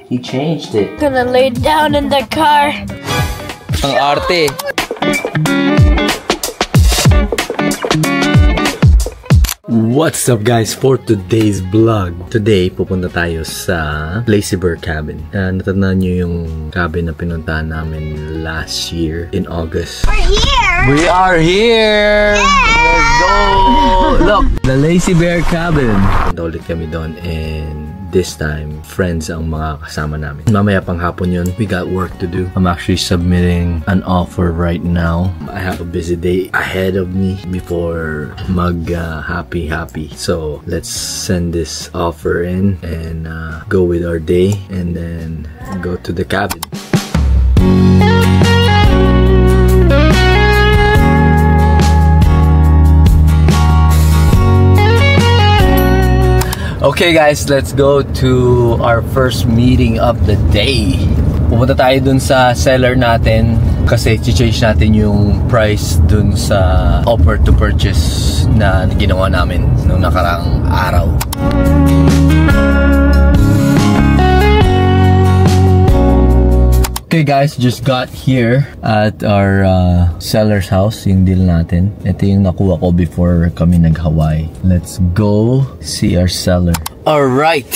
he changed it. Gonna lay down in the car. Ang arte. What's up guys for today's vlog? Today, pupunta tayo sa Lazy Bear Cabin. Natandaan nyo yung cabin na pinuntahan namin last year in August. We're here! We are here! Yeah! Let's go! Look! The Lazy Bear Cabin. Punta ulit kami doon and this time, friends ang mga kasama namin. Mamaya pang hapon yun, we got work to do. I'm actually submitting an offer right now. I have a busy day ahead of me before happy. So, let's send this offer in and go with our day and then go to the cabin. Okay guys, let's go to our first meeting of the day. Pupunta tayo dun sa seller natin kasi i-change natin yung price dun sa offer to purchase na ginawa namin nung nakaraang araw. Okay guys, just got here at our seller's house, yung deal natin. Ito yung nakuha ko before kami nag-Hawaii. Let's go see our seller. Alright,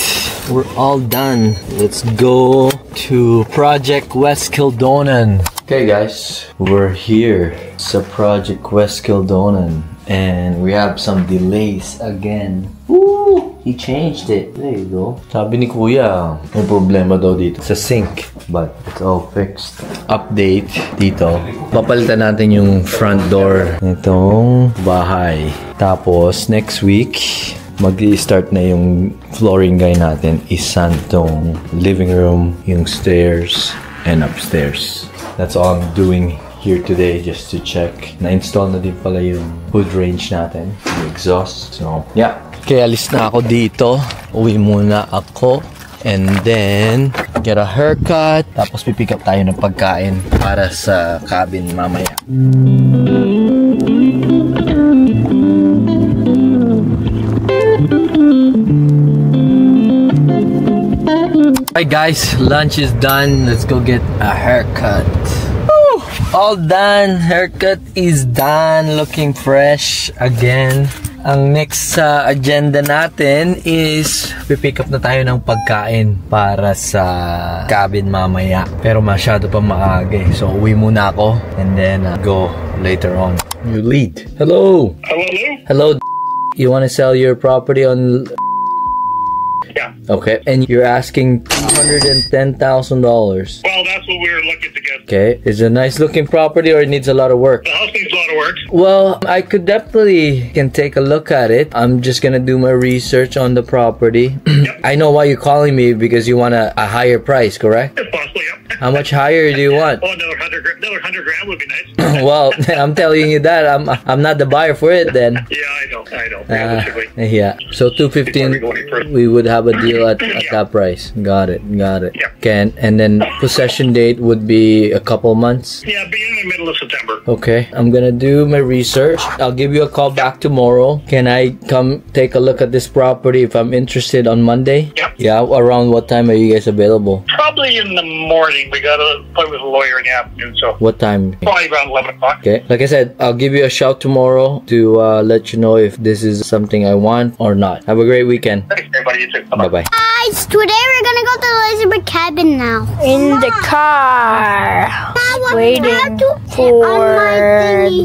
we're all done. Let's go to Project West Kildonan. Okay guys, we're here sa Project West Kildonan and we have some delays again. Woo! He changed it. There you go. Sabi ni Kuya, may problema daw dito sa sink. But it's all fixed. Update dito. Papalitan natin yung front door nitong bahay. Tapos next week, mag-i-start na yung flooring guy natin. Isan tong living room, yung stairs, and upstairs. That's all I'm doing here today just to check. Na-install na din pala yung hood range natin. Yung exhaust. So, yeah. Kaya alis na ako dito. Uwi muna ako. And then, get a haircut. Tapos pipick up tayo ng pagkain para sa cabin mamaya. Alright guys, lunch is done. Let's go get a haircut. Woo! All done. Haircut is done. Looking fresh again. Ang next sa agenda natin is pipick up na tayo ng pagkain para sa cabin mamaya. Pero masyado pa maaga eh. So uwi muna ako and then go later on. You lead. Hello. Hello. You want to sell your property on... Yeah. Okay. And you're asking $210,000. Well, that's what we were looking to get. Okay. Is it a nice looking property or it needs a lot of work? The house needs a lot of work. Well, I could definitely can take a look at it. I'm just gonna do my research on the property. Yep. I know why you're calling me because you want a higher price, correct? If possible, yep. How much higher do you want? Oh, another 100 grand would be nice. Well, I'm telling you that I'm not the buyer for it then. Yeah, I know. Realistically. Yeah. So 215, we would have a deal at that price. Got it. Yeah. And then possession date would be a couple months. Yeah, beginning in the middle of September. Okay, I'm gonna do my research. I'll give you a call back tomorrow. Can I come take a look at this property if I'm interested on Monday? Yep. Yeah, around what time are you guys available? Probably in the morning. We got an appointment with a lawyer in the afternoon, so What time? probably around 11 o'clock. Okay, like I said, I'll give you a shout tomorrow to let you know if this is something I want or not. Have a great weekend. Thanks, everybody. You too. Bye-bye. Guys, today we're gonna go to the Lazy Bear Cabin now. In the car. Waiting for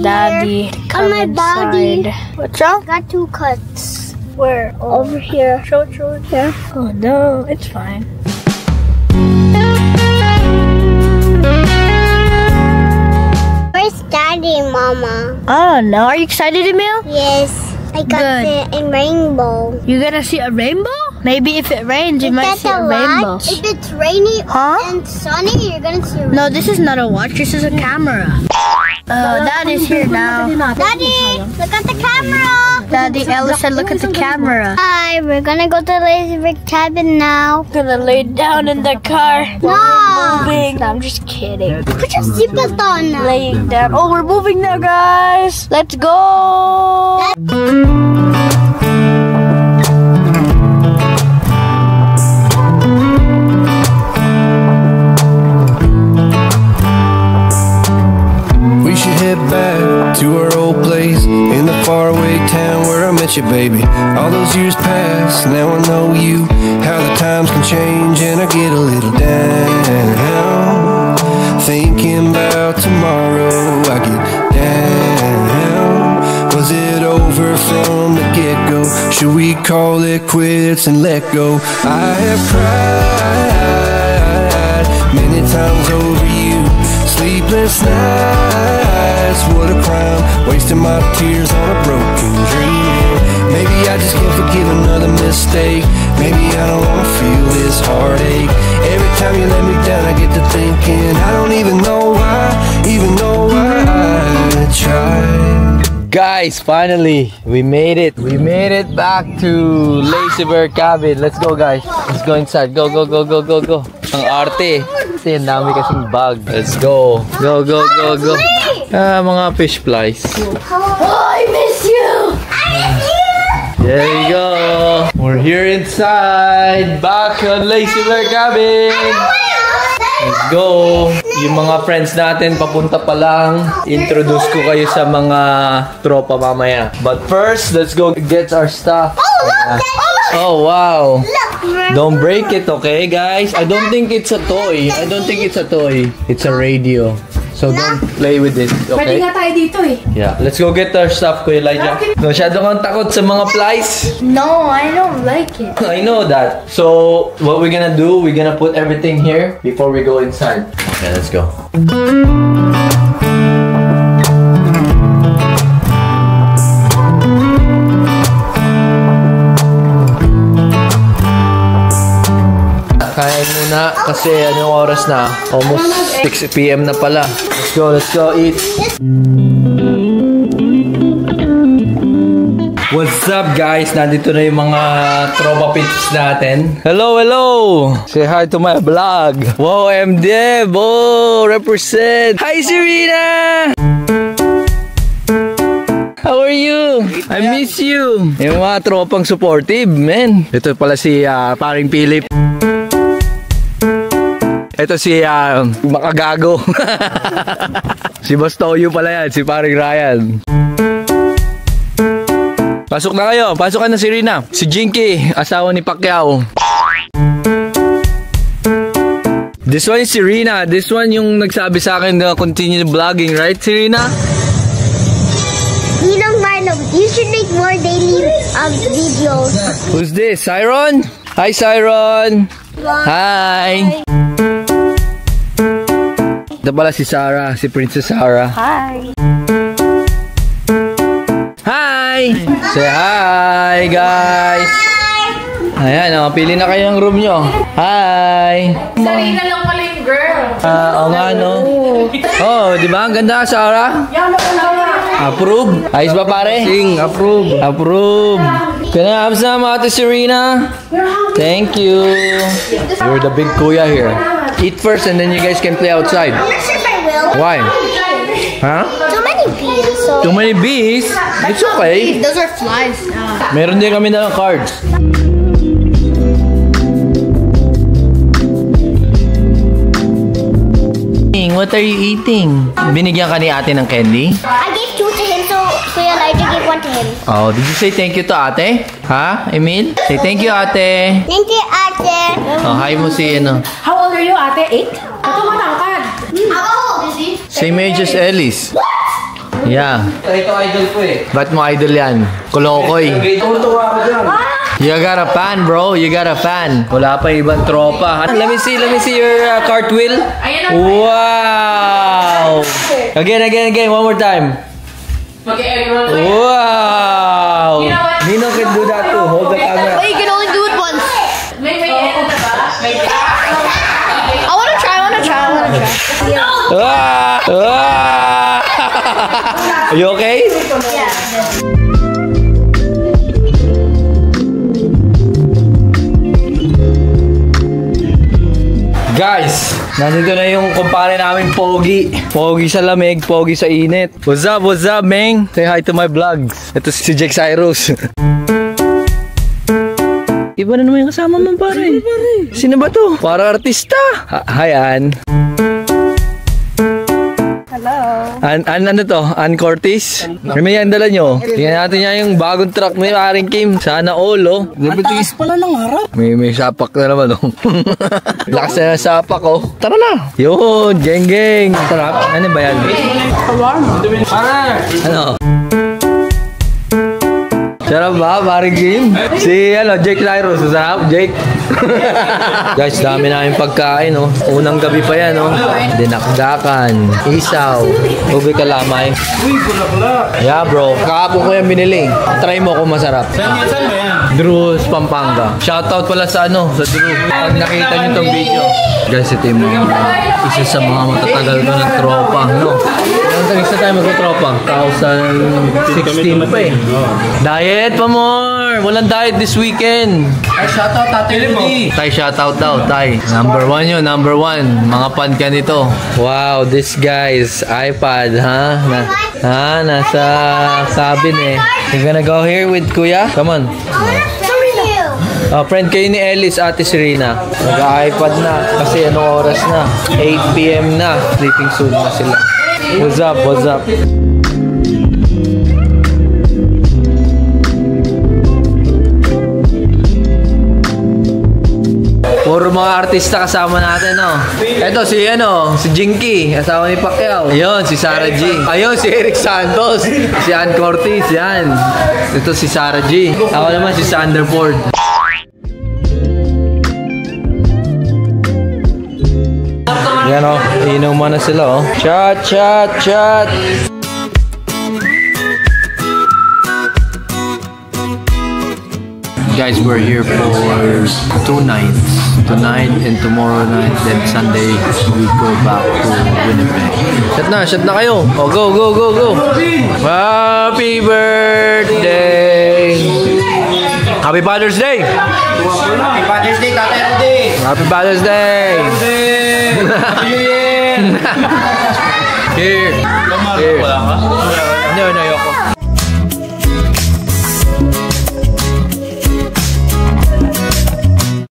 Daddy to come inside. What's wrong? Got 2 cuts. Where? Oh. Over here. Show it here. Oh no, it's fine. Where's Daddy, Mama? I don't know. Are you excited, Emil? Yes. I got it in rainbow. You gonna see a rainbow? Maybe if it rains, you might see a rainbow. If it's rainy Huh? and sunny, you're gonna see a rainbow. No, this is not a watch. This is a camera. Oh, Dad is here now. Daddy, look at the camera. Daddy, Ella said, look at the camera. Hi, we're gonna go to the Lazy Bear Cabin now. Gonna lay down in the car. No. Moving. No, I'm just kidding. Put your seatbelt on now. Laying down. Oh, we're moving now, guys. Let's go. you, baby. All those years pass, now I know you. How the times can change and I get a little down. Thinking about tomorrow, I get down. Was it over from the get-go? Should we call it quits and let go? I have cried many times over you. Sleepless nights, what a crime. Wasting my tears on a broken dream. Maybe I just can't forgive another mistake. Maybe I don't wanna feel this heartache. Every time you let me down I get to thinking I don't even know why I tried. Guys, finally, we made it. We made it back to Lazy Bear Cabin. Let's go, guys. Let's go inside. Go, go, go, go, go, go. Ang arte. Kasi ang dami kasing bag. Let's go. Go, go, go, go. Mga fish flies. Oh, I miss you! There you go. We're here inside. Back on Lazy Bear Cabin. Let's go. Yung mga friends natin papunta pa lang. Introduce ko kayo sa mga tropa mamaya. But first, let's go get our stuff. Oh, wow. Don't break it, okay, guys? I don't think it's a toy. I don't think it's a toy. It's a radio. So don't play with it, okay? Pwede nga tayo dito eh. Yeah, let's go get our stuff, Kuya Elijah. Masyado kang takot sa mga flies? No, I don't like it. I know that. So what we're gonna do, we're gonna put everything here before we go inside. Okay, let's go. Kain muna kasi anong oras na? Almost 6 PM na pala. Let's go eat. What's up, guys? Nandito na yung mga tropa pits natin. Hello, hello! Say hi to my vlog. Wow, MDev! Oh, represent! Hi, Serena! How are you? I miss you! Yung mga tropang supportive, man. Ito pala si paring Philip. Ito si Makagago. Si Bastoyo pala yan, si paring Ryan. Pasok na kayo, pasok ka na, Serena. Si Jinky, asawa ni Pacquiao. This one is Serena. This one yung nagsabi sa akin na continue vlogging, right, Serena? You should make more daily videos. Who's this? Siron? Hi, Siron. Hi. Ito pala si Sarah, si Princess Sarah. Hi. Hi! Say hi, guys! Ayan, pili na kayo ng room nyo. Hi! Sarina lang pala yung girl. Oo nga, no? Oh, di ba? Ang ganda, Sarah? Approve? Ayos ba, pare? Sing, approve. Approve. Can I have some, Ate Serena? Thank you. You're the big kuya here. Eat first and then you guys can play outside. I'm not sure if I will. Why? Huh? Too many bees. So Too many bees? It's okay. Those are flies. Meron din kami na ng cards. What are you eating? Binigyan ka ni ate ng candy? I gave 2 to him, so Kuya Elijah gave 1 to him. Oh, did you say thank you to ate? Ha, Emil? Say thank you, ate. Thank you, Ate. Oh, hi mo si ano. How old are you, ate? 8? Ito matangkad. How old is he? Same age as Ellis. Yeah. Ito idol ko eh. Ba't mo idol yan? Kolokoy. You got a fan, bro. You got a fan. Wala pa ibang tropa. Let me see your cartwheel. Wow. Again. One more time. Wow. Nino can do that too. Hold the camera. Oh, you can only do it once. I wanna try. Are you okay? Yeah. Guys, nandito na yung kumpare namin, Pogi. Pogi sa lamig, Pogi sa init. What's up, Meng? Say hi to my vlogs. Ito si Jake Cyrus. Iba na naman yung kasama mo, pare. Sino ba to? Parang artista. Hi, Ann. Hello. Ano to? Ann Curtis? May yan dala nyo. Tingnan natin yan yung bagong truck ni Aring Kim. Sana all, oh. Ang taas pala ng harap. May sapak na naman, oh. Lakas na ng sapak, oh. Tara na. Yun, geng. Sarap. Ano ba yan? Ano? Sarap ba, Aring Kim? Si, Jake Cyrus. Sarap, Jake. Guys, dami namin pagkain, oh. Unang gabi pa yan, oh. Dinakdakan, isaw, ube kalamay. Yeah, bro. Kahapon ko yan binili. Try mo kung masarap. Saan ba yan? Drew's, Pampanga. Shoutout pala sa sa Drew. Pag nakita niyo itong video. Guys, ito yung isa sa mga matatagal ko ng tropa, no? Ilang tagal tayo magkatropa? 2016 pa eh. Diet pa more! Walang diet this weekend. Ay, shoutout Tatay Rudy. Tay, shoutout daw, Tay. Number 1 yun, number 1. Mga pan ka nito. Wow, this guy's iPad, ha? Nasa cabin eh. You gonna go here with Kuya? Come on. Friend kayo ni Ellis, Ate Serena. Nag-iPad na. Kasi anong oras na? 8 PM na. Sleeping soon na sila. What's up? What's up? Puro mga artista kasama natin, no? Ito si Jinky, asawa ni Pacquiao. Ayun, si Sarah G. Ayun, si Eric Santos. Si Ann Curtis, yan. Ito si Sarah G. Ako naman si Sander Ford. Yan, oh. Inom mo na sila, oh. Chat. Guys, we're here for 2 nights. Tonight and tomorrow night. Then Sunday, we go back to Winnipeg. Shut na kayo. Oh, go. Happy birthday! Happy Father's Day! Happy Father's Day, Tatay Rudy. Happy Father's Day! Happy New Year! Here. No, ayoko.